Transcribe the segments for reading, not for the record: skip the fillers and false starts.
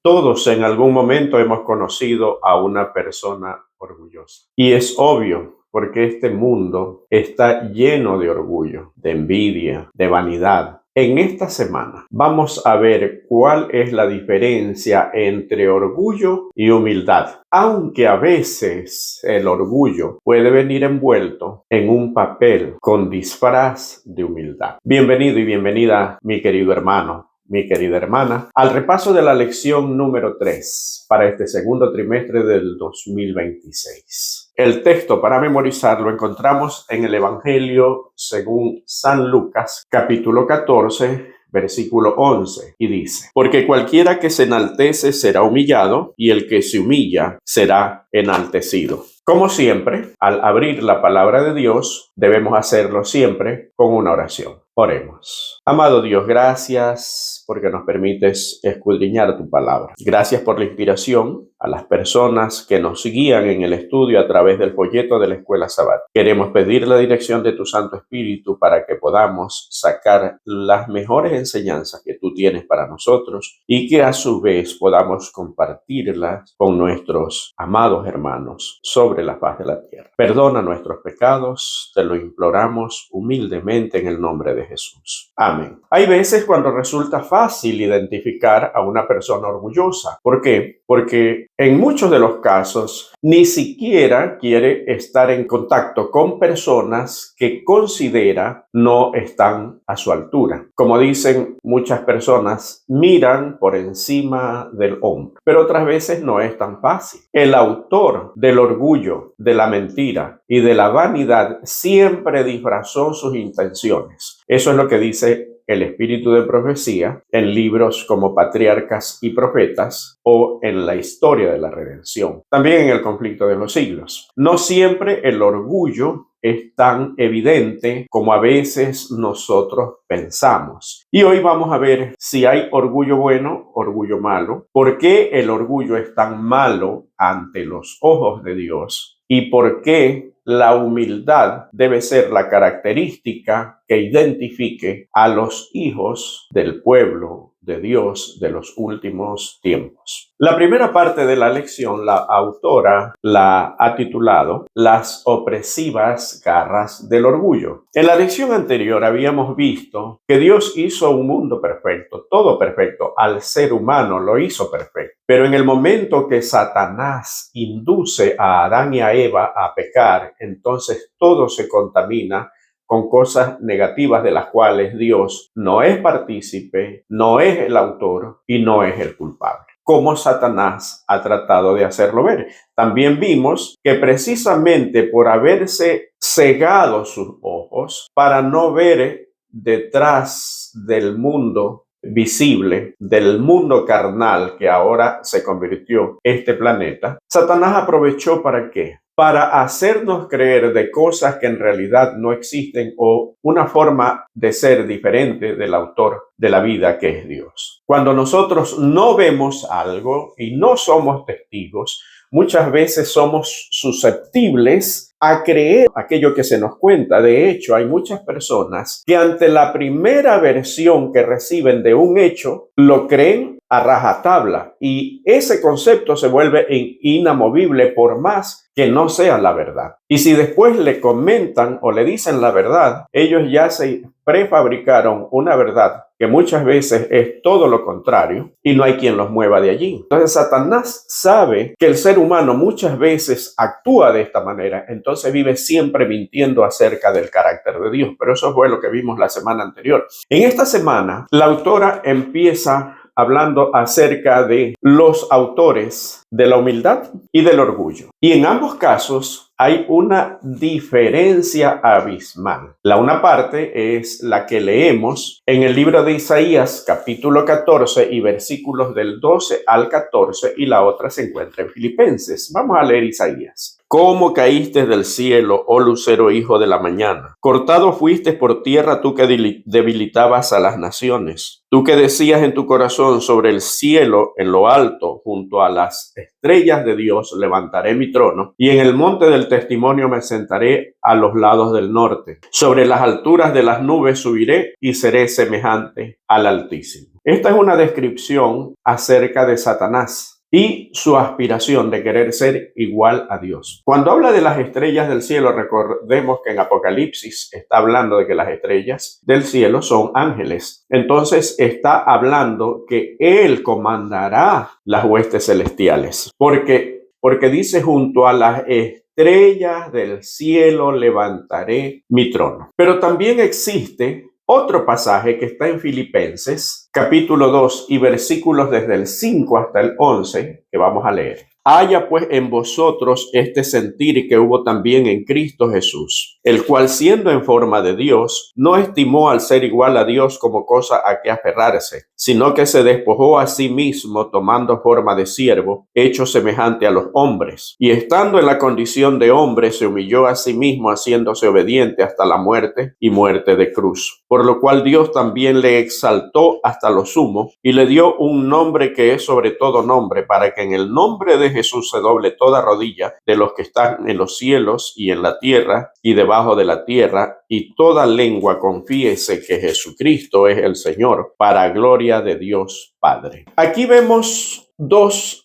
Todos en algún momento hemos conocido a una persona orgullosa. Y es obvio, porque este mundo está lleno de orgullo, de envidia, de vanidad. En esta semana vamos a ver cuál es la diferencia entre orgullo y humildad, aunque a veces el orgullo puede venir envuelto en un papel con disfraz de humildad. Bienvenido y bienvenida, mi querido hermano, mi querida hermana, al repaso de la lección número 3 para este segundo trimestre del 2026. El texto para memorizar lo encontramos en el Evangelio según San Lucas, capítulo 14, versículo 11, y dice: porque cualquiera que se enaltece será humillado, y el que se humilla será enaltecido. Como siempre, al abrir la palabra de Dios, debemos hacerlo siempre con una oración. Oremos. Amado Dios, gracias porque nos permites escudriñar tu palabra. Gracias por la inspiración a las personas que nos guían en el estudio a través del folleto de la Escuela Sabática. Queremos pedir la dirección de tu Santo Espíritu para que podamos sacar las mejores enseñanzas que tú tienes para nosotros y que a su vez podamos compartirlas con nuestros amados hermanos sobre la faz de la tierra. Perdona nuestros pecados, te lo imploramos humildemente en el nombre de Jesús. Amén. Hay veces cuando resulta fácil identificar a una persona orgullosa. ¿Por qué? Porque en muchos de los casos ni siquiera quiere estar en contacto con personas que considera no están a su altura. Como dicen muchas personas, miran por encima del hombro. Pero otras veces no es tan fácil. El autor del orgullo, de la mentira y de la vanidad siempre disfrazó sus intenciones. Eso es lo que dice el espíritu de profecía en libros como Patriarcas y Profetas o en la historia de la redención. También en el conflicto de los siglos. No siempre el orgullo es tan evidente como a veces nosotros pensamos. Y hoy vamos a ver si hay orgullo bueno, orgullo malo, por qué el orgullo es tan malo ante los ojos de Dios y por qué la humildad debe ser la característica que identifique a los hijos del pueblo de Dios de los últimos tiempos. La primera parte de la lección, la autora la ha titulado Las opresivas garras del orgullo. En la lección anterior habíamos visto que Dios hizo un mundo perfecto, todo perfecto, al ser humano lo hizo perfecto. Pero en el momento que Satanás induce a Adán y a Eva a pecar, entonces todo se contamina con cosas negativas de las cuales Dios no es partícipe, no es el autor y no es el culpable, como Satanás ha tratado de hacerlo ver. También vimos que precisamente por haberse cegado sus ojos para no ver detrás del mundo visible, del mundo carnal que ahora se convirtió este planeta, Satanás aprovechó ¿para qué? Para hacernos creer de cosas que en realidad no existen o una forma de ser diferente del autor de la vida que es Dios. Cuando nosotros no vemos algo y no somos testigos, muchas veces somos susceptibles a creer aquello que se nos cuenta. De hecho, hay muchas personas que ante la primera versión que reciben de un hecho, lo creen a rajatabla y ese concepto se vuelve inamovible por más que no sea la verdad. Y si después le comentan o le dicen la verdad, ellos ya se prefabricaron una verdad que muchas veces es todo lo contrario y no hay quien los mueva de allí. Entonces Satanás sabe que el ser humano muchas veces actúa de esta manera, entonces vive siempre mintiendo acerca del carácter de Dios. Pero eso fue lo que vimos la semana anterior. En esta semana, la autora empieza hablando acerca de los autores de la humildad y del orgullo. Y en ambos casos hay una diferencia abismal. La una parte es la que leemos en el libro de Isaías, capítulo 14 y versículos del 12 al 14, y la otra se encuentra en Filipenses. Vamos a leer Isaías. ¿Cómo caíste del cielo, oh lucero hijo de la mañana? Cortado fuiste por tierra tú que debilitabas a las naciones. Tú que decías en tu corazón, sobre el cielo, en lo alto, junto a las estrellas de Dios, levantaré mi trono, y en el monte del testimonio me sentaré a los lados del norte. Sobre las alturas de las nubes subiré y seré semejante al Altísimo. Esta es una descripción acerca de Satanás y su aspiración de querer ser igual a Dios. Cuando habla de las estrellas del cielo, recordemos que en Apocalipsis está hablando de que las estrellas del cielo son ángeles. Entonces está hablando que Él comandará las huestes celestiales, porque dice junto a las estrellas del cielo levantaré mi trono. Pero también existe otro pasaje que está en Filipenses, capítulo 2 y versículos desde el 5 hasta el 11, que vamos a leer. Haya pues en vosotros este sentir que hubo también en Cristo Jesús, el cual siendo en forma de Dios, no estimó al ser igual a Dios como cosa a que aferrarse, sino que se despojó a sí mismo tomando forma de siervo, hecho semejante a los hombres. Y estando en la condición de hombre, se humilló a sí mismo, haciéndose obediente hasta la muerte y muerte de cruz. Por lo cual Dios también le exaltó hasta lo sumo y le dio un nombre que es sobre todo nombre, para que en el nombre de Jesús se doble toda rodilla de los que están en los cielos y en la tierra y debajo de la tierra, y toda lengua confiese que Jesucristo es el Señor, para gloria de Dios Padre. Aquí vemos dos,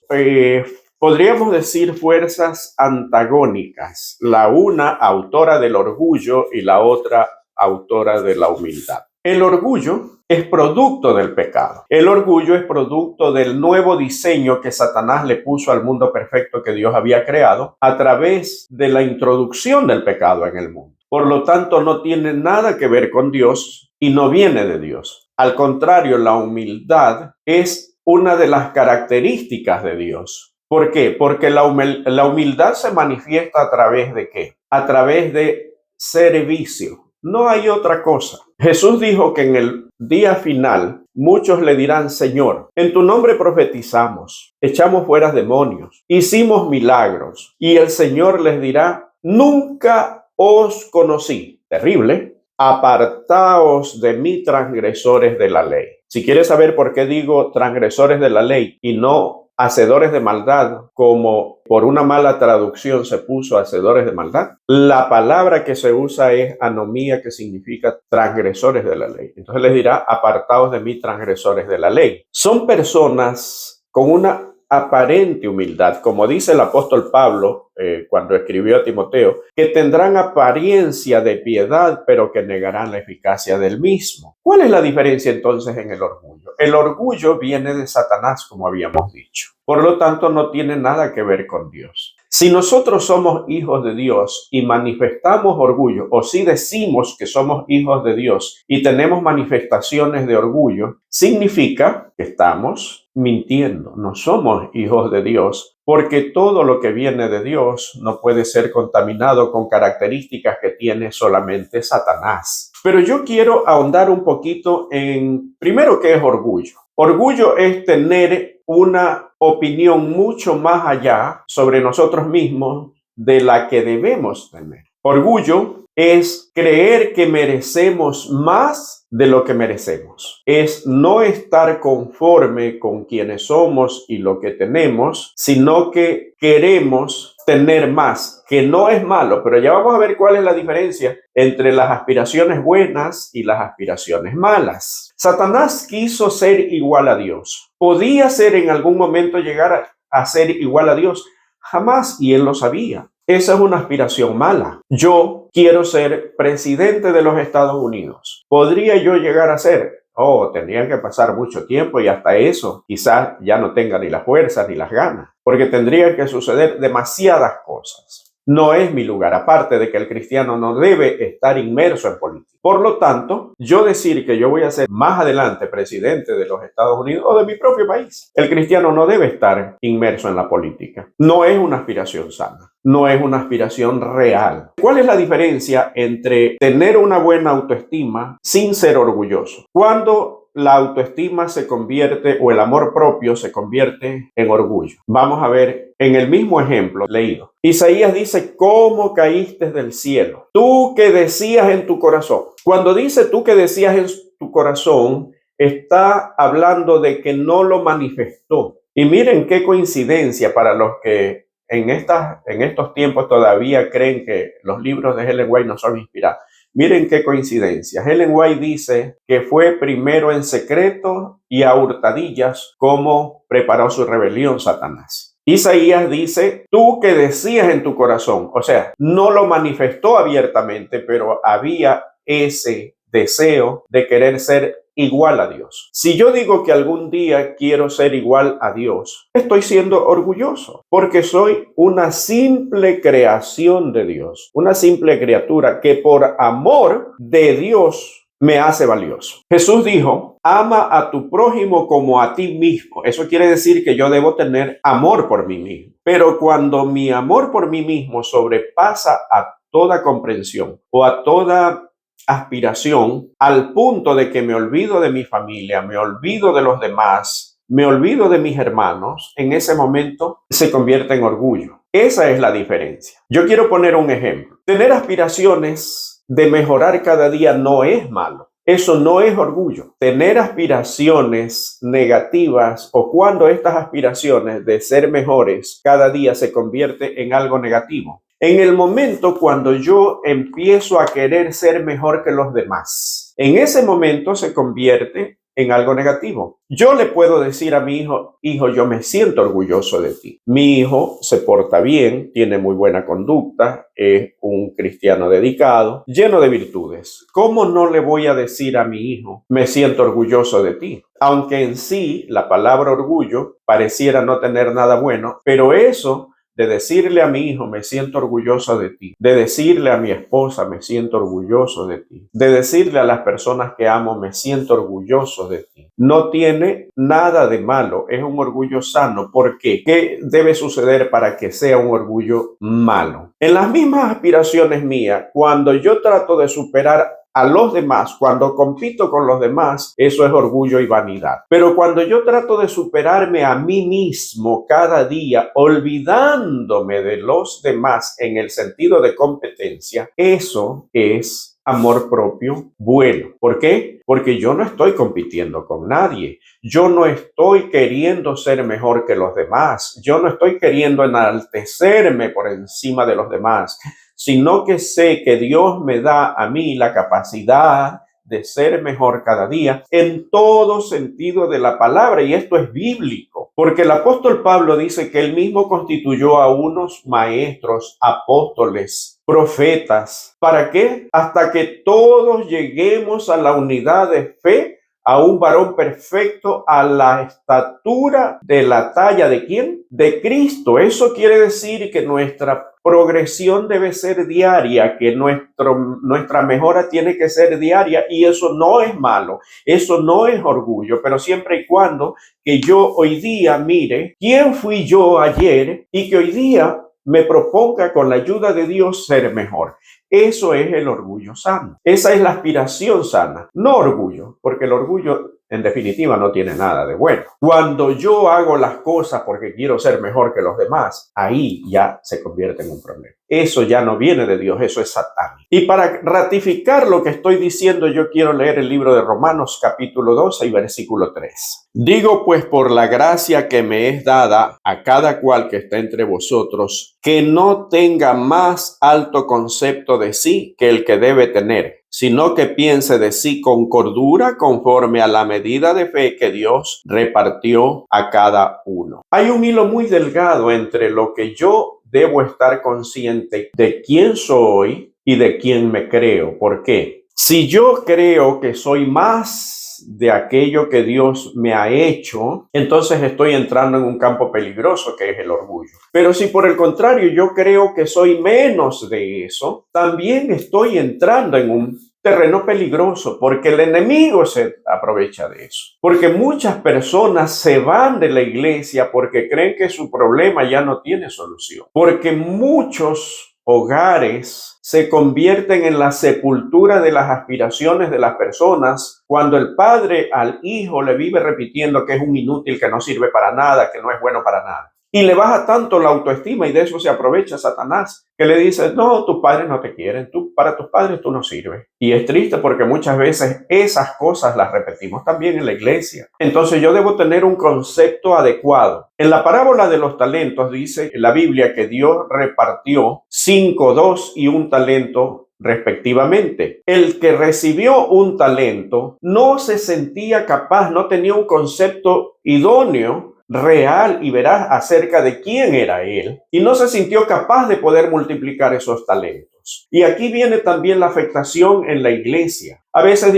podríamos decir, fuerzas antagónicas, la una autora del orgullo y la otra autora de la humildad. El orgullo es producto del pecado. El orgullo es producto del nuevo diseño que Satanás le puso al mundo perfecto que Dios había creado a través de la introducción del pecado en el mundo. Por lo tanto, no tiene nada que ver con Dios y no viene de Dios. Al contrario, la humildad es una de las características de Dios. ¿Por qué? Porque la humildad se manifiesta a través de ¿qué? A través de servicio. No hay otra cosa. Jesús dijo que en el día final muchos le dirán: Señor, en tu nombre profetizamos, echamos fuera demonios, hicimos milagros. Y el Señor les dirá: nunca os conocí. Terrible. Apartaos de mí, transgresores de la ley. Si quieres saber por qué digo transgresores de la ley y no hacedores de maldad, como por una mala traducción se puso hacedores de maldad, la palabra que se usa es anomía, que significa transgresores de la ley. Entonces les dirá: apartaos de mí, transgresores de la ley. Son personas con una aparente humildad, como dice el apóstol Pablo cuando escribió a Timoteo, que tendrán apariencia de piedad, pero que negarán la eficacia del mismo. ¿Cuál es la diferencia entonces en el orgullo? El orgullo viene de Satanás, como habíamos dicho. Por lo tanto, no tiene nada que ver con Dios. Si nosotros somos hijos de Dios y manifestamos orgullo, o si decimos que somos hijos de Dios y tenemos manifestaciones de orgullo, significa que estamos mintiendo. No somos hijos de Dios, porque todo lo que viene de Dios no puede ser contaminado con características que tiene solamente Satanás. Pero yo quiero ahondar un poquito en, primero, ¿qué es orgullo? Orgullo es tener una opinión mucho más allá sobre nosotros mismos de la que debemos tener. Orgullo es creer que merecemos más de lo que merecemos. Es no estar conforme con quienes somos y lo que tenemos, sino que queremos tener más, que no es malo, pero ya vamos a ver cuál es la diferencia entre las aspiraciones buenas y las aspiraciones malas. Satanás quiso ser igual a Dios. ¿Podía ser en algún momento llegar a ser igual a Dios? Jamás, y él lo sabía. Esa es una aspiración mala. Yo quiero ser presidente de los Estados Unidos. ¿Podría yo llegar a ser? Oh, tendría que pasar mucho tiempo y hasta eso quizás ya no tenga ni las fuerzas ni las ganas, porque tendría que suceder demasiadas cosas. No es mi lugar, aparte de que el cristiano no debe estar inmerso en política. Por lo tanto, yo decir que yo voy a ser más adelante presidente de los Estados Unidos o de mi propio país, el cristiano no debe estar inmerso en la política. No es una aspiración sana, no es una aspiración real. ¿Cuál es la diferencia entre tener una buena autoestima sin ser orgulloso? Cuando la autoestima se convierte, o el amor propio se convierte en orgullo. Vamos a ver en el mismo ejemplo leído. Isaías dice: ¿cómo caíste del cielo? Tú que decías en tu corazón. Cuando dice tú que decías en tu corazón, está hablando de que no lo manifestó. Y miren qué coincidencia para los que en estos tiempos todavía creen que los libros de Ellen White no son inspirados. Miren qué coincidencia. Ellen White dice que fue primero en secreto y a hurtadillas como preparó su rebelión Satanás. Isaías dice, tú que decías en tu corazón, o sea, no lo manifestó abiertamente, pero había ese deseo de querer ser igual a Dios. Si yo digo que algún día quiero ser igual a Dios, estoy siendo orgulloso porque soy una simple creación de Dios, una simple criatura que por amor de Dios me hace valioso. Jesús dijo, ama a tu prójimo como a ti mismo. Eso quiere decir que yo debo tener amor por mí mismo. Pero cuando mi amor por mí mismo sobrepasa a toda comprensión o a toda aspiración, al punto de que me olvido de mi familia, me olvido de los demás, me olvido de mis hermanos, en ese momento se convierte en orgullo. Esa es la diferencia. Yo quiero poner un ejemplo. Tener aspiraciones de mejorar cada día no es malo. Eso no es orgullo. Tener aspiraciones negativas o cuando estas aspiraciones de ser mejores cada día se convierte en algo negativo. En el momento cuando yo empiezo a querer ser mejor que los demás, en ese momento se convierte en algo negativo. Yo le puedo decir a mi hijo, hijo, yo me siento orgulloso de ti. Mi hijo se porta bien, tiene muy buena conducta, es un cristiano dedicado, lleno de virtudes. ¿Cómo no le voy a decir a mi hijo, me siento orgulloso de ti? Aunque en sí la palabra orgullo pareciera no tener nada bueno, pero eso de decirle a mi hijo, me siento orgulloso de ti, de decirle a mi esposa, me siento orgulloso de ti, de decirle a las personas que amo, me siento orgulloso de ti, no tiene nada de malo, es un orgullo sano. ¿Por qué? ¿Qué debe suceder para que sea un orgullo malo? En las mismas aspiraciones mías, cuando yo trato de superar a los demás, cuando compito con los demás, eso es orgullo y vanidad. Pero cuando yo trato de superarme a mí mismo cada día, olvidándome de los demás en el sentido de competencia, eso es amor propio bueno. ¿Por qué? Porque yo no estoy compitiendo con nadie. Yo no estoy queriendo ser mejor que los demás. Yo no estoy queriendo enaltecerme por encima de los demás, sino que sé que Dios me da a mí la capacidad de ser mejor cada día en todo sentido de la palabra. Y esto es bíblico, porque el apóstol Pablo dice que él mismo constituyó a unos maestros, apóstoles, profetas. ¿Para qué? Hasta que todos lleguemos a la unidad de fe, a un varón perfecto, a la estatura de la talla ¿de quién? De Cristo. Eso quiere decir que nuestra progresión debe ser diaria, que nuestra mejora tiene que ser diaria, y eso no es malo, eso no es orgullo, pero siempre y cuando que yo hoy día mire quién fui yo ayer y que hoy día me proponga con la ayuda de Dios ser mejor. Eso es el orgullo sano. Esa es la aspiración sana, no orgullo, porque el orgullo en definitiva no tiene nada de bueno. Cuando yo hago las cosas porque quiero ser mejor que los demás, ahí ya se convierte en un problema. Eso ya no viene de Dios, eso es satánico. Y para ratificar lo que estoy diciendo, yo quiero leer el libro de Romanos capítulo 12 y versículo 3. Digo pues por la gracia que me es dada a cada cual que está entre vosotros, que no tenga más alto concepto de sí que el que debe tener, sino que piense de sí con cordura conforme a la medida de fe que Dios repartió a cada uno. Hay un hilo muy delgado entre lo que yo debo estar consciente de quién soy y de quién me creo. ¿Por qué? Si yo creo que soy más de aquello que Dios me ha hecho, entonces estoy entrando en un campo peligroso que es el orgullo. Pero si por el contrario yo creo que soy menos de eso, también estoy entrando en un terreno peligroso, porque el enemigo se aprovecha de eso. Porque muchas personas se van de la iglesia porque creen que su problema ya no tiene solución. Porque muchos hogares se convierten en la sepultura de las aspiraciones de las personas cuando el padre al hijo le vive repitiendo que es un inútil, que no sirve para nada, que no es bueno para nada. Y le baja tanto la autoestima, y de eso se aprovecha Satanás, que le dice, no, tus padres no te quieren, para tus padres tú no sirves. Y es triste porque muchas veces esas cosas las repetimos también en la iglesia. Entonces yo debo tener un concepto adecuado. En la parábola de los talentos dice la Biblia que Dios repartió 5, 2 y 1 talento respectivamente. El que recibió un talento no se sentía capaz, no tenía un concepto idóneo, real y veraz acerca de quién era él, y no se sintió capaz de poder multiplicar esos talentos. Y aquí viene también la afectación en la iglesia. A veces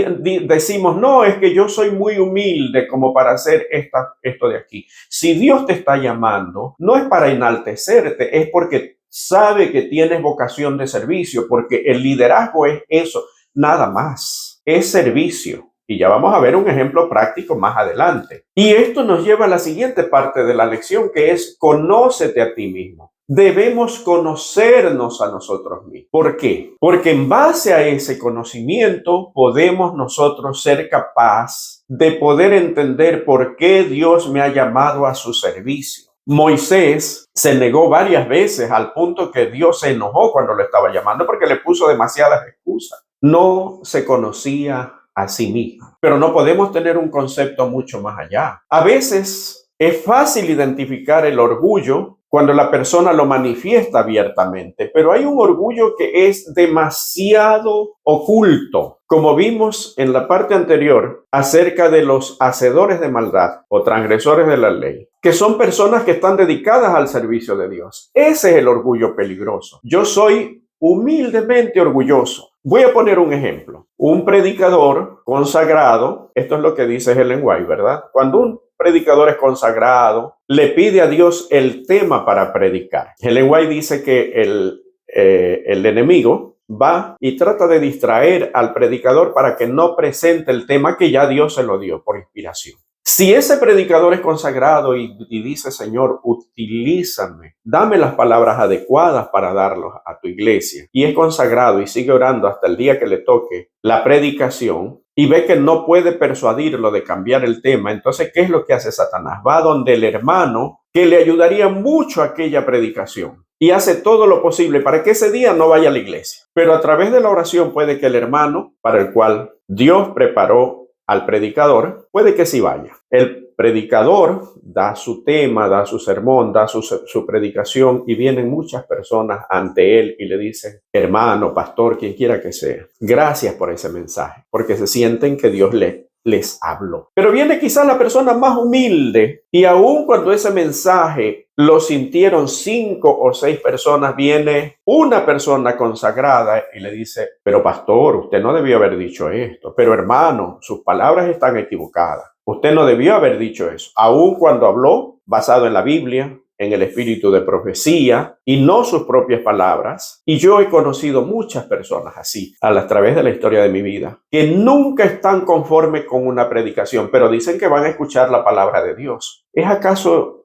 decimos, no, es que yo soy muy humilde como para hacer esto de aquí. Si Dios te está llamando, no es para enaltecerte, es porque sabe que tienes vocación de servicio, porque el liderazgo es eso, nada más, es servicio. Y ya vamos a ver un ejemplo práctico más adelante. Y esto nos lleva a la siguiente parte de la lección, que es conócete a ti mismo. Debemos conocernos a nosotros mismos. ¿Por qué? Porque en base a ese conocimiento podemos nosotros ser capaces de poder entender por qué Dios me ha llamado a su servicio. Moisés se negó varias veces al punto que Dios se enojó cuando lo estaba llamando porque le puso demasiadas excusas. No se conocía a sí mismo. Pero no podemos tener un concepto mucho más allá. A veces es fácil identificar el orgullo cuando la persona lo manifiesta abiertamente, pero hay un orgullo que es demasiado oculto, como vimos en la parte anterior acerca de los hacedores de maldad o transgresores de la ley, que son personas que están dedicadas al servicio de Dios. Ese es el orgullo peligroso. Yo soy humildemente orgulloso. Voy a poner un ejemplo. Un predicador consagrado, esto es lo que dice Ellen White, ¿verdad? Cuando un predicador es consagrado, le pide a Dios el tema para predicar. Ellen White dice que el enemigo va y trata de distraer al predicador para que no presente el tema que ya Dios se lo dio por inspiración. Si ese predicador es consagrado y dice, Señor, utilízame, dame las palabras adecuadas para darlos a tu iglesia, y es consagrado y sigue orando hasta el día que le toque la predicación y ve que no puede persuadirlo de cambiar el tema, entonces, ¿qué es lo que hace Satanás? Va donde el hermano que le ayudaría mucho a aquella predicación y hace todo lo posible para que ese día no vaya a la iglesia. Pero a través de la oración puede que el hermano para el cual Dios preparó al predicador, puede que sí vaya. El predicador da su tema, da su sermón, da su predicación y vienen muchas personas ante él y le dicen, hermano, pastor, quien quiera que sea, gracias por ese mensaje, porque se sienten que Dios les habló. Pero viene quizás la persona más humilde y aun cuando ese mensaje lo sintieron 5 o 6 personas, viene una persona consagrada y le dice, pero pastor, usted no debió haber dicho esto, pero hermano, sus palabras están equivocadas. Usted no debió haber dicho eso, aun cuando habló basado en la Biblia, en el espíritu de profecía y no sus propias palabras. Y yo he conocido muchas personas así a través de la historia de mi vida, que nunca están conformes con una predicación, pero dicen que van a escuchar la palabra de Dios.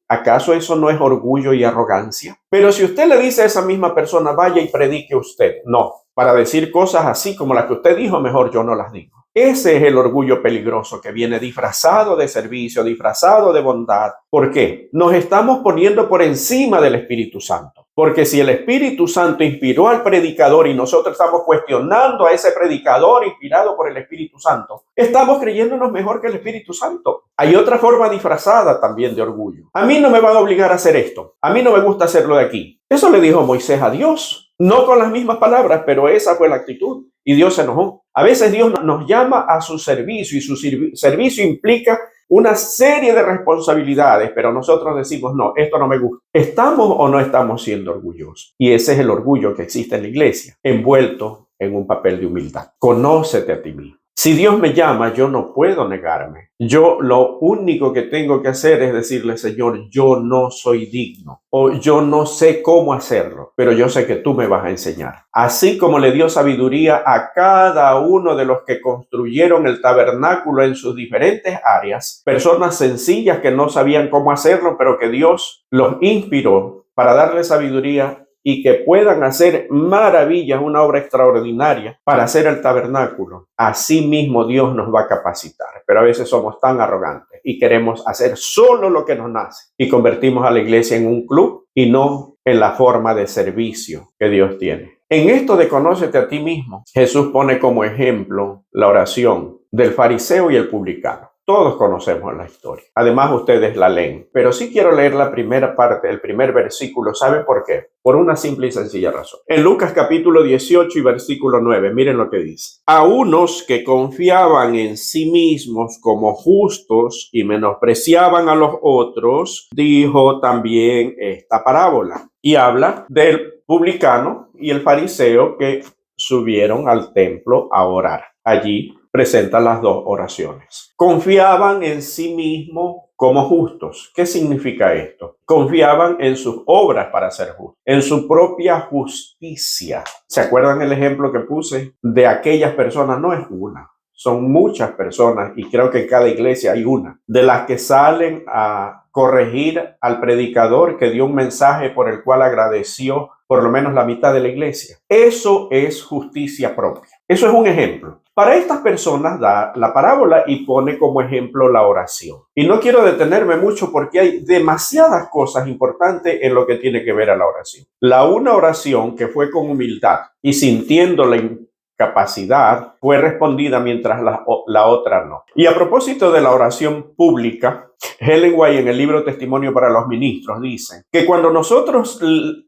¿Acaso eso no es orgullo y arrogancia? Pero si usted le dice a esa misma persona, vaya y predique usted, no, para decir cosas así como las que usted dijo, mejor yo no las digo. Ese es el orgullo peligroso que viene disfrazado de servicio, disfrazado de bondad. ¿Por qué? Nos estamos poniendo por encima del Espíritu Santo. Porque si el Espíritu Santo inspiró al predicador y nosotros estamos cuestionando a ese predicador inspirado por el Espíritu Santo, estamos creyéndonos mejor que el Espíritu Santo. Hay otra forma disfrazada también de orgullo. A mí no me van a obligar a hacer esto. A mí no me gusta hacerlo de aquí. Eso le dijo Moisés a Dios. No con las mismas palabras, pero esa fue la actitud. Y Dios se enojó. A veces Dios nos llama a su servicio y su servicio implica una serie de responsabilidades, pero nosotros decimos, no, esto no me gusta. ¿Estamos o no estamos siendo orgullosos? Y ese es el orgullo que existe en la iglesia, envuelto en un papel de humildad. Conócete a ti mismo. Si Dios me llama, yo no puedo negarme. Yo lo único que tengo que hacer es decirle, Señor, yo no soy digno o yo no sé cómo hacerlo, pero yo sé que tú me vas a enseñar. Así como le dio sabiduría a cada uno de los que construyeron el tabernáculo en sus diferentes áreas, personas sencillas que no sabían cómo hacerlo, pero que Dios los inspiró para darle sabiduría y que puedan hacer maravillas, una obra extraordinaria para hacer el tabernáculo. Así mismo Dios nos va a capacitar. Pero a veces somos tan arrogantes y queremos hacer solo lo que nos nace y convertimos a la iglesia en un club y no en la forma de servicio que Dios tiene. En esto de conócete a ti mismo, Jesús pone como ejemplo la oración del fariseo y el publicano. Todos conocemos la historia. Además, ustedes la leen. Pero sí quiero leer la primera parte, el primer versículo. ¿Sabe por qué? Por una simple y sencilla razón. En Lucas capítulo 18 y versículo 9, miren lo que dice. A unos que confiaban en sí mismos como justos y menospreciaban a los otros, dijo también esta parábola. Y habla del publicano y el fariseo que subieron al templo a orar. Allí presenta las dos oraciones. Confiaban en sí mismos como justos. ¿Qué significa esto? Confiaban en sus obras para ser justos, en su propia justicia. ¿Se acuerdan el ejemplo que puse de aquellas personas? No es una, son muchas personas, y creo que en cada iglesia hay una, de las que salen a corregir al predicador que dio un mensaje por el cual agradeció por lo menos la mitad de la iglesia. Eso es justicia propia. Eso es un ejemplo. Para estas personas da la parábola y pone como ejemplo la oración. Y no quiero detenerme mucho porque hay demasiadas cosas importantes en lo que tiene que ver a la oración. Una oración que fue con humildad y sintiendo la incapacidad fue respondida mientras la otra no. Y a propósito de la oración pública, Ellen White en el libro Testimonio para los Ministros dice que cuando nosotros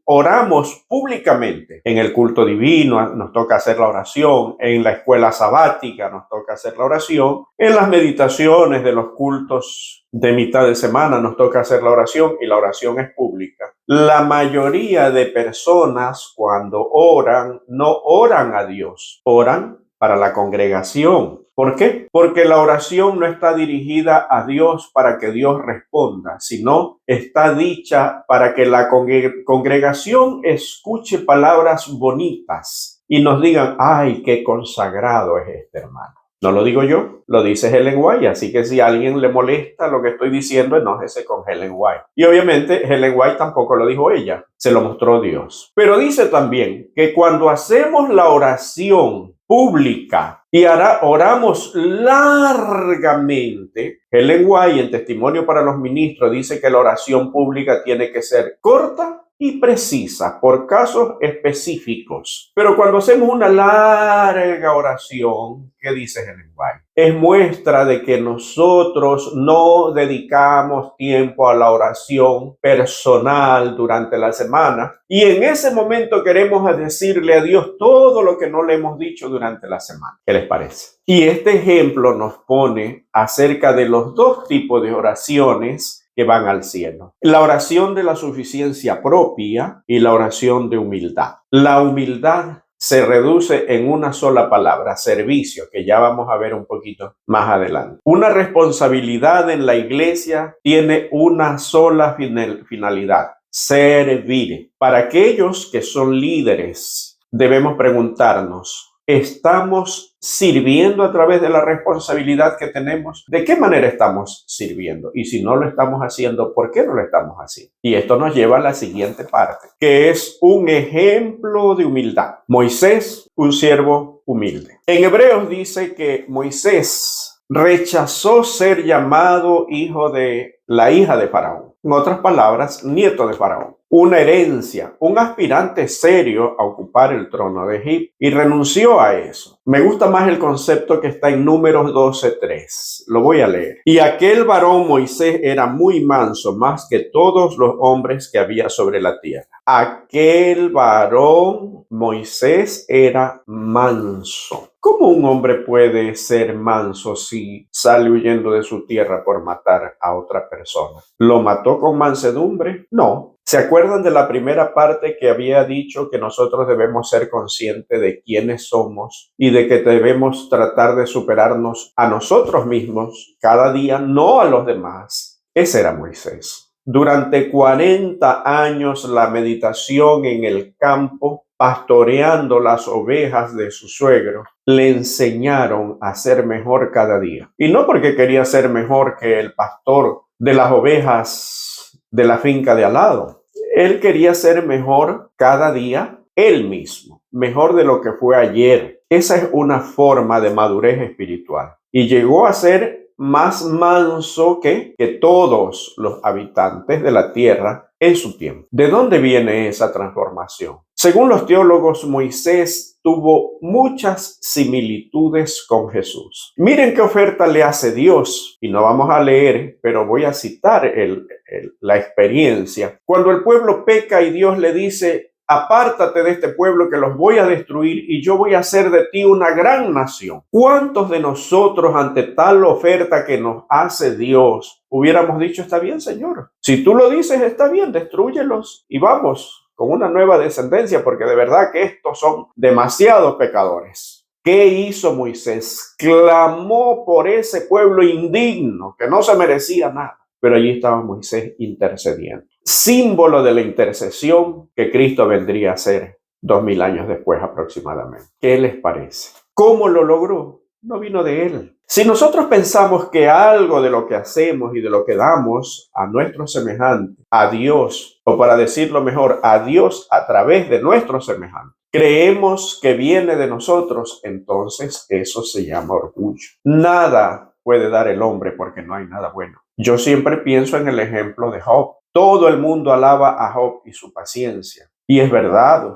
oramos públicamente, en el culto divino nos toca hacer la oración, en la escuela sabática nos toca hacer la oración, en las meditaciones de los cultos de mitad de semana nos toca hacer la oración, y la oración es pública. La mayoría de personas cuando oran, no oran a Dios, oran para la congregación. ¿Por qué? Porque la oración no está dirigida a Dios para que Dios responda, sino está dicha para que la congregación escuche palabras bonitas y nos digan, ¡ay, qué consagrado es este hermano! No lo digo yo, lo dice Ellen White, así que si a alguien le molesta lo que estoy diciendo, enójese con Ellen White. Y obviamente Ellen White tampoco lo dijo ella, se lo mostró Dios. Pero dice también que cuando hacemos la oración pública y oramos largamente, Ellen White en Testimonio para los Ministros dice que la oración pública tiene que ser corta y precisa por casos específicos. Pero cuando hacemos una larga oración, ¿qué dice Ellen White? Es muestra de que nosotros no dedicamos tiempo a la oración personal durante la semana, y en ese momento queremos decirle a Dios todo lo que no le hemos dicho durante la semana. ¿Qué les parece? Y este ejemplo nos pone acerca de los dos tipos de oraciones que van al cielo. La oración de la suficiencia propia y la oración de humildad. La humildad se reduce en una sola palabra, servicio, que ya vamos a ver un poquito más adelante. Una responsabilidad en la iglesia tiene una sola finalidad: servir. Para aquellos que son líderes, debemos preguntarnos, ¿estamos sirviendo a través de la responsabilidad que tenemos? ¿De qué manera estamos sirviendo? Y si no lo estamos haciendo, ¿por qué no lo estamos haciendo? Y esto nos lleva a la siguiente parte, que es un ejemplo de humildad. Moisés, un siervo humilde. En Hebreos dice que Moisés rechazó ser llamado hijo de la hija de Faraón. En otras palabras, nieto de Faraón. Una herencia, un aspirante serio a ocupar el trono de Egipto, y renunció a eso. Me gusta más el concepto que está en Números 12:3. Lo voy a leer. Y aquel varón Moisés era muy manso, más que todos los hombres que había sobre la tierra. Aquel varón Moisés era manso. ¿Cómo un hombre puede ser manso si sale huyendo de su tierra por matar a otra persona? ¿Lo mató con mansedumbre? No. ¿Se acuerdan de la primera parte que había dicho que nosotros debemos ser conscientes de quiénes somos y de que debemos tratar de superarnos a nosotros mismos cada día, no a los demás? Ese era Moisés. Durante 40 años la meditación en el campo, pastoreando las ovejas de su suegro, le enseñaron a ser mejor cada día. Y no porque quería ser mejor que el pastor de las ovejas de la finca de al lado. Él quería ser mejor cada día él mismo, mejor de lo que fue ayer. Esa es una forma de madurez espiritual. Y llegó a ser más manso que todos los habitantes de la tierra en su tiempo. ¿De dónde viene esa transformación? Según los teólogos, Moisés tuvo muchas similitudes con Jesús. Miren qué oferta le hace Dios, y no vamos a leer, pero voy a citar la experiencia. Cuando el pueblo peca y Dios le dice: apártate de este pueblo que los voy a destruir y yo voy a hacer de ti una gran nación. ¿Cuántos de nosotros ante tal oferta que nos hace Dios hubiéramos dicho: está bien, Señor, si tú lo dices, está bien, destrúyelos y vamos con una nueva descendencia, porque de verdad que estos son demasiados pecadores? ¿Qué hizo Moisés? Clamó por ese pueblo indigno que no se merecía nada. Pero allí estaba Moisés intercediendo. Símbolo de la intercesión que Cristo vendría a ser 2000 años después aproximadamente. ¿Qué les parece? ¿Cómo lo logró? No vino de él. Si nosotros pensamos que algo de lo que hacemos y de lo que damos a nuestros semejantes, a Dios, o para decirlo mejor, a Dios a través de nuestros semejantes, creemos que viene de nosotros, entonces eso se llama orgullo. Nada puede dar el hombre porque no hay nada bueno. Yo siempre pienso en el ejemplo de Job. Todo el mundo alaba a Job y su paciencia. Y es verdad,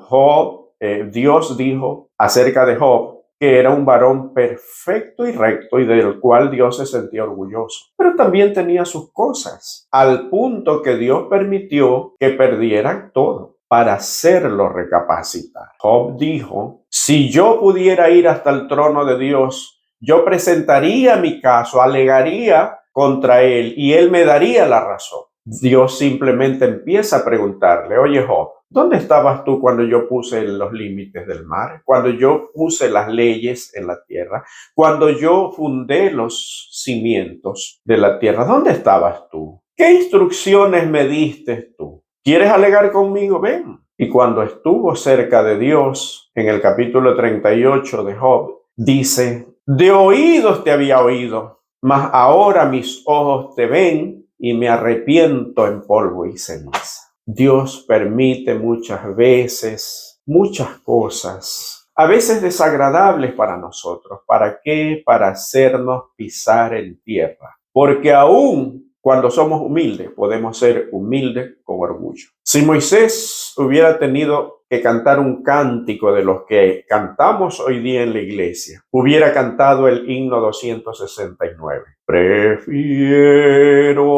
Dios dijo acerca de Job que era un varón perfecto y recto y del cual Dios se sentía orgulloso. Pero también tenía sus cosas, al punto que Dios permitió que perdieran todo para hacerlo recapacitar. Job dijo: si yo pudiera ir hasta el trono de Dios, yo presentaría mi caso, alegaría contra él y él me daría la razón. Dios simplemente empieza a preguntarle: oye, Job, ¿dónde estabas tú cuando yo puse los límites del mar? Cuando yo puse las leyes en la tierra, cuando yo fundé los cimientos de la tierra, ¿dónde estabas tú? ¿Qué instrucciones me diste tú? ¿Quieres alegar conmigo? Ven. Y cuando estuvo cerca de Dios, en el capítulo 38 de Job, dice: de oídos te había oído, mas ahora mis ojos te ven y me arrepiento en polvo y ceniza. Dios permite muchas veces muchas cosas, a veces desagradables para nosotros. ¿Para qué? Para hacernos pisar en tierra. Porque aún cuando somos humildes, podemos ser humildes con orgullo. Si Moisés hubiera tenido que cantar un cántico de los que cantamos hoy día en la iglesia, hubiera cantado el himno 269. Prefiero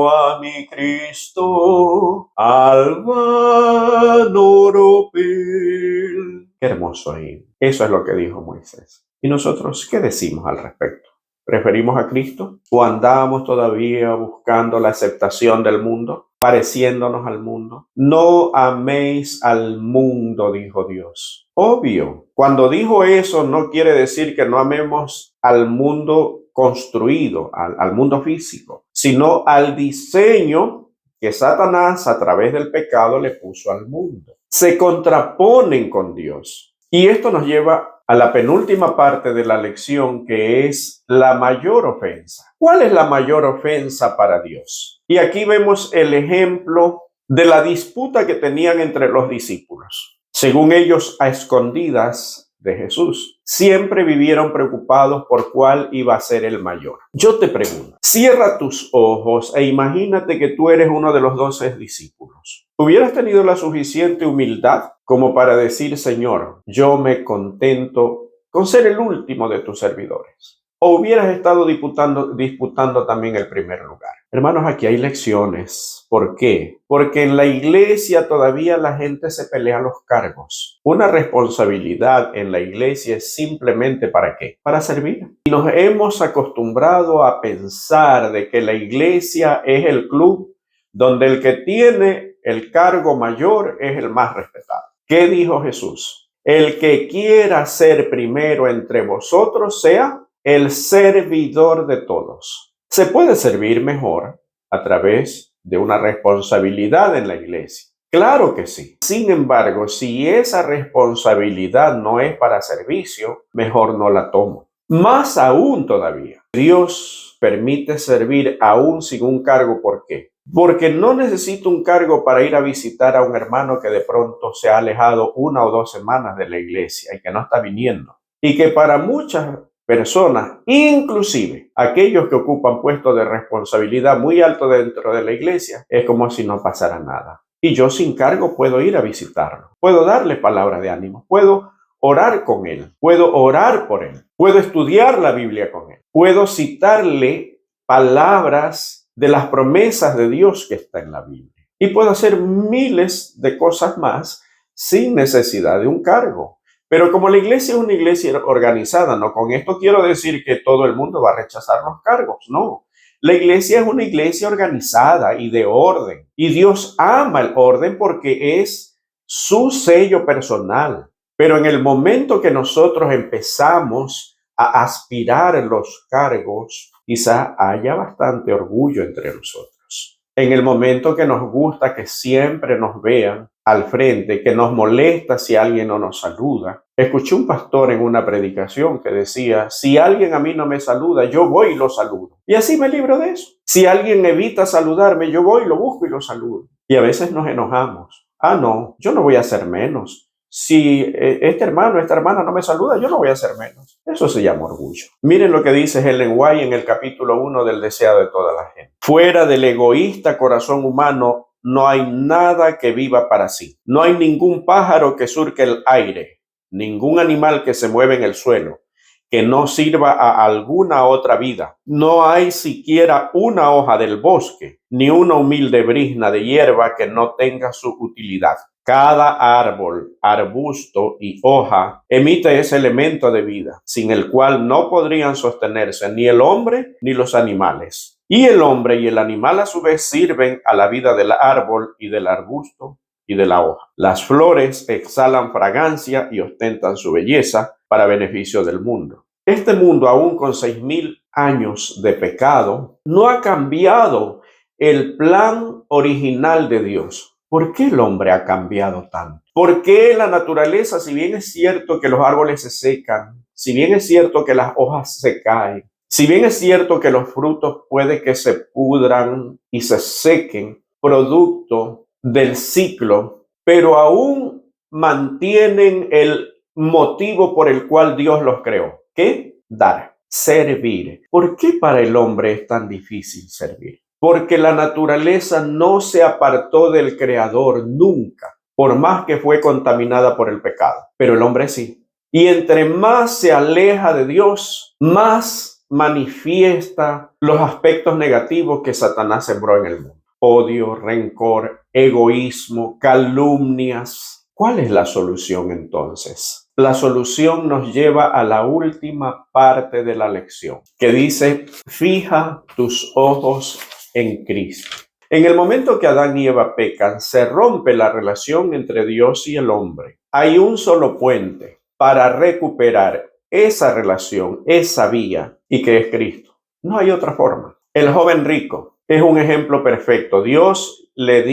a mi Cristo al vano oropel. Qué hermoso himno. Eso es lo que dijo Moisés. ¿Y nosotros qué decimos al respecto? ¿Preferimos a Cristo o andamos todavía buscando la aceptación del mundo, pareciéndonos al mundo? No améis al mundo, dijo Dios. Obvio, cuando dijo eso no quiere decir que no amemos al mundo construido, al mundo físico, sino al diseño que Satanás a través del pecado le puso al mundo. Se contraponen con Dios. Y esto nos lleva a la penúltima parte de la lección, que es la mayor ofensa. ¿Cuál es la mayor ofensa para Dios? Y aquí vemos el ejemplo de la disputa que tenían entre los discípulos. Según ellos, a escondidas de Jesús, siempre vivieron preocupados por cuál iba a ser el mayor. Yo te pregunto, cierra tus ojos e imagínate que tú eres uno de los 12 discípulos. ¿Hubieras tenido la suficiente humildad como para decir: Señor, yo me contento con ser el último de tus servidores? ¿O hubieras estado disputando también el primer lugar? Hermanos, aquí hay lecciones. ¿Por qué? Porque en la iglesia todavía la gente se pelea los cargos. Una responsabilidad en la iglesia es simplemente ¿para qué? Para servir. Y nos hemos acostumbrado a pensar de que la iglesia es el club donde el que tiene el cargo mayor es el más respetado. ¿Qué dijo Jesús? El que quiera ser primero entre vosotros sea el servidor de todos. Se puede servir mejor a través de una responsabilidad en la iglesia. Claro que sí. Sin embargo, si esa responsabilidad no es para servicio, mejor no la tomo. Más aún todavía, Dios permite servir aún sin un cargo. ¿Por qué? Porque no necesito un cargo para ir a visitar a un hermano que de pronto se ha alejado 1 o 2 semanas de la iglesia y que no está viniendo. Y que para muchas personas, inclusive aquellos que ocupan puestos de responsabilidad muy alto dentro de la iglesia, es como si no pasara nada. y yo sin cargo puedo ir a visitarlo, puedo darle palabras de ánimo, puedo orar con él, puedo orar por él, puedo estudiar la Biblia con él, puedo citarle palabras de las promesas de Dios que está en la Biblia y puedo hacer miles de cosas más sin necesidad de un cargo. Pero como la iglesia es una iglesia organizada, no con esto quiero decir que todo el mundo va a rechazar los cargos, no. La iglesia es una iglesia organizada y de orden. Y Dios ama el orden porque es su sello personal. Pero en el momento que nosotros empezamos a aspirar los cargos, quizá haya bastante orgullo entre nosotros. En el momento que nos gusta que siempre nos vean al frente, que nos molesta si alguien no nos saluda. Escuché un pastor en una predicación que decía, si alguien a mí no me saluda, yo voy y lo saludo. Y así me libro de eso. Si alguien evita saludarme, yo voy, lo busco y lo saludo. Y a veces nos enojamos. Ah, no, yo no voy a hacer menos. Si este hermano, esta hermana no me saluda, yo no voy a hacer menos. Eso se llama orgullo. Miren lo que dice Ellen White en el capítulo 1 del Deseado de toda la gente. Fuera del egoísta corazón humano, no hay nada que viva para sí. No hay ningún pájaro que surque el aire, ningún animal que se mueve en el suelo, que no sirva a alguna otra vida. No hay siquiera una hoja del bosque, ni una humilde brizna de hierba que no tenga su utilidad. Cada árbol, arbusto y hoja emite ese elemento de vida, sin el cual no podrían sostenerse ni el hombre ni los animales. Y el hombre y el animal a su vez sirven a la vida del árbol y del arbusto y de la hoja. Las flores exhalan fragancia y ostentan su belleza para beneficio del mundo. Este mundo, aún con 6,000 años de pecado, no ha cambiado el plan original de Dios. ¿Por qué el hombre ha cambiado tanto? ¿Por qué la naturaleza, si bien es cierto que los árboles se secan, si bien es cierto que las hojas se caen, si bien es cierto que los frutos puede que se pudran y se sequen, producto del ciclo, pero aún mantienen el motivo por el cual Dios los creó? ¿Qué? Dar, servir. ¿Por qué para el hombre es tan difícil servir? Porque la naturaleza no se apartó del Creador nunca, por más que fue contaminada por el pecado, pero el hombre sí. Y entre más se aleja de Dios, más manifiesta los aspectos negativos que Satanás sembró en el mundo. Odio, rencor, egoísmo, calumnias. ¿Cuál es la solución entonces? La solución nos lleva a la última parte de la lección, que dice, fija tus ojos en Cristo. En el momento que Adán y Eva pecan, se rompe la relación entre Dios y el hombre. Hay un solo puente para recuperar esa relación, esa vía, y que es Cristo. No hay otra forma. El joven rico es un ejemplo perfecto. Jesús le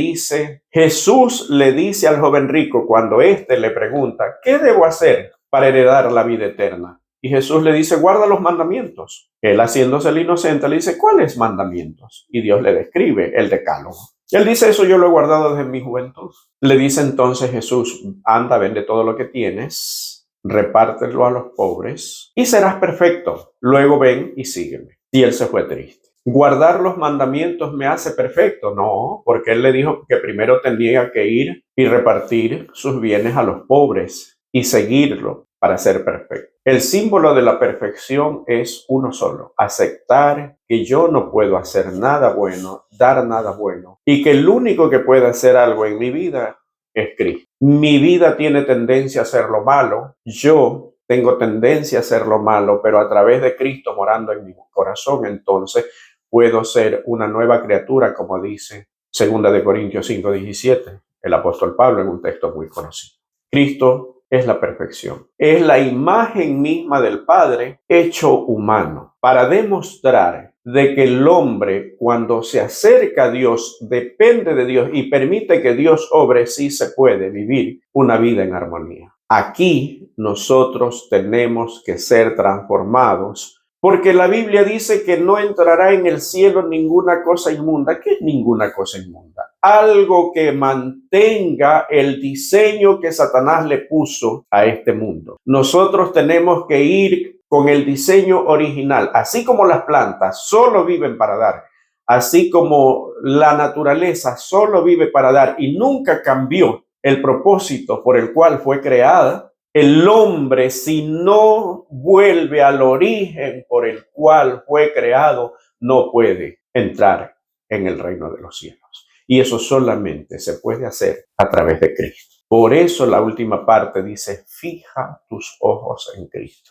dice al joven rico cuando éste le pregunta, ¿qué debo hacer para heredar la vida eterna? Y Jesús le dice, guarda los mandamientos. Él, haciéndose el inocente, le dice, ¿cuáles mandamientos? Y Dios le describe el decálogo. Y él dice, eso yo lo he guardado desde mi juventud. Le dice entonces Jesús, anda, vende todo lo que tienes, repártelo a los pobres y serás perfecto. Luego ven y sígueme. Y él se fue triste. ¿Guardar los mandamientos me hace perfecto? No, porque él le dijo que primero tenía que ir y repartir sus bienes a los pobres y seguirlo para ser perfecto. El símbolo de la perfección es uno solo, aceptar que yo no puedo hacer nada bueno, dar nada bueno, y que el único que puede hacer algo en mi vida es Cristo. Mi vida tiene tendencia a hacer lo malo, yo tengo tendencia a hacer lo malo, pero a través de Cristo morando en mi corazón, entonces puedo ser una nueva criatura, como dice 2 Corintios 5:17, el apóstol Pablo en un texto muy conocido. Cristo es la perfección. Es la imagen misma del Padre hecho humano para demostrar de que el hombre, cuando se acerca a Dios, depende de Dios y permite que Dios obre, sí se puede vivir una vida en armonía. Aquí nosotros tenemos que ser transformados porque la Biblia dice que no entrará en el cielo ninguna cosa inmunda. ¿Qué es ninguna cosa inmunda? Algo que mantenga el diseño que Satanás le puso a este mundo. Nosotros tenemos que ir con el diseño original. Así como las plantas solo viven para dar, así como la naturaleza solo vive para dar y nunca cambió el propósito por el cual fue creada, el hombre, si no vuelve al origen por el cual fue creado, no puede entrar en el reino de los cielos. Y eso solamente se puede hacer a través de Cristo. Por eso la última parte dice, fija tus ojos en Cristo.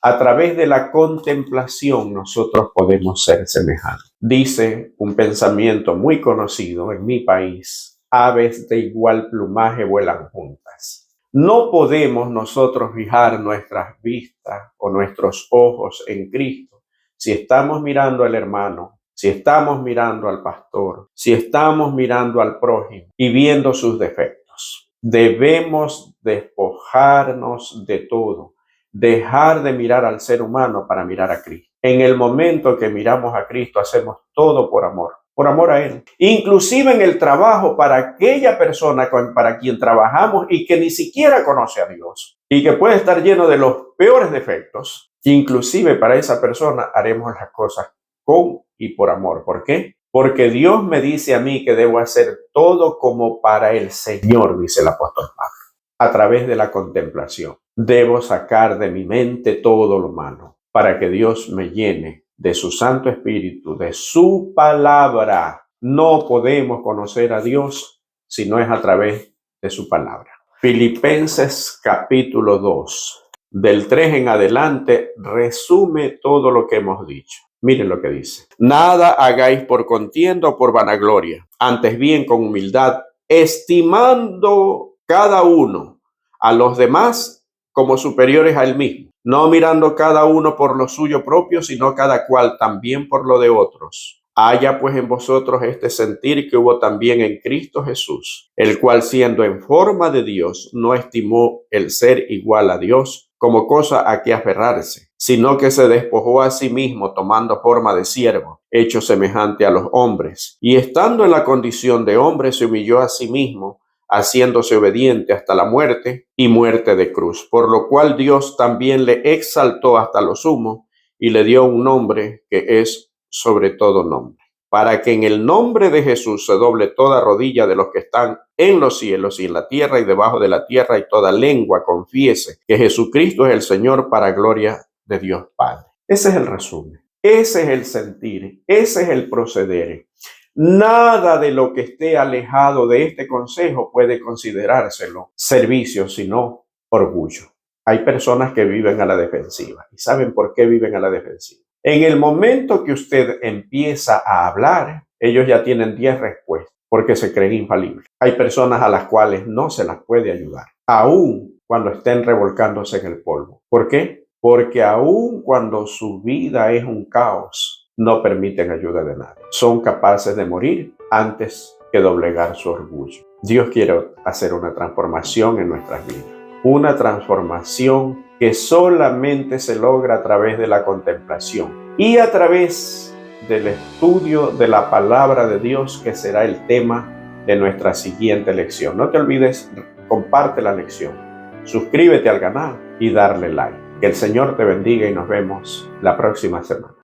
A través de la contemplación nosotros podemos ser semejantes. Dice un pensamiento muy conocido en mi país, aves de igual plumaje vuelan juntas. No podemos nosotros fijar nuestras vistas o nuestros ojos en Cristo si estamos mirando al hermano, si estamos mirando al pastor, si estamos mirando al prójimo y viendo sus defectos. Debemos despojarnos de todo, dejar de mirar al ser humano para mirar a Cristo. En el momento que miramos a Cristo, hacemos todo por amor a Él. Inclusive en el trabajo, para aquella persona para quien trabajamos y que ni siquiera conoce a Dios y que puede estar lleno de los peores defectos, inclusive para esa persona haremos las cosas con y por amor. ¿Por qué? Porque Dios me dice a mí que debo hacer todo como para el Señor, dice el apóstol Pablo, a través de la contemplación. Debo sacar de mi mente todo lo malo para que Dios me llene de su Santo Espíritu, de su palabra. No podemos conocer a Dios si no es a través de su palabra. Filipenses capítulo 2, del 3 en adelante, resume todo lo que hemos dicho. Miren lo que dice. Nada hagáis por contienda o por vanagloria, antes bien con humildad, estimando cada uno a los demás como superiores a él mismo, no mirando cada uno por lo suyo propio, sino cada cual también por lo de otros. Haya pues en vosotros este sentir que hubo también en Cristo Jesús, el cual siendo en forma de Dios, no estimó el ser igual a Dios como cosa a que aferrarse, sino que se despojó a sí mismo tomando forma de siervo, hecho semejante a los hombres, y estando en la condición de hombre se humilló a sí mismo, haciéndose obediente hasta la muerte y muerte de cruz, por lo cual Dios también le exaltó hasta lo sumo y le dio un nombre que es sobre todo nombre, para que en el nombre de Jesús se doble toda rodilla de los que están en los cielos y en la tierra y debajo de la tierra, y toda lengua confiese que Jesucristo es el Señor, para gloria de Dios Padre. Ese es el resumen, ese es el sentir, ese es el proceder. Nada de lo que esté alejado de este consejo puede considerárselo servicio, sino orgullo. Hay personas que viven a la defensiva. ¿Y saben por qué viven a la defensiva? En el momento que usted empieza a hablar, ellos ya tienen 10 respuestas porque se creen infalibles. Hay personas a las cuales no se las puede ayudar, aun cuando estén revolcándose en el polvo. ¿Por qué? Porque aun cuando su vida es un caos, no permiten ayuda de nadie. Son capaces de morir antes que doblegar su orgullo. Dios quiere hacer una transformación en nuestras vidas. Una transformación que solamente se logra a través de la contemplación y a través del estudio de la palabra de Dios, que será el tema de nuestra siguiente lección. No te olvides, comparte la lección, suscríbete al canal y darle like. Que el Señor te bendiga y nos vemos la próxima semana.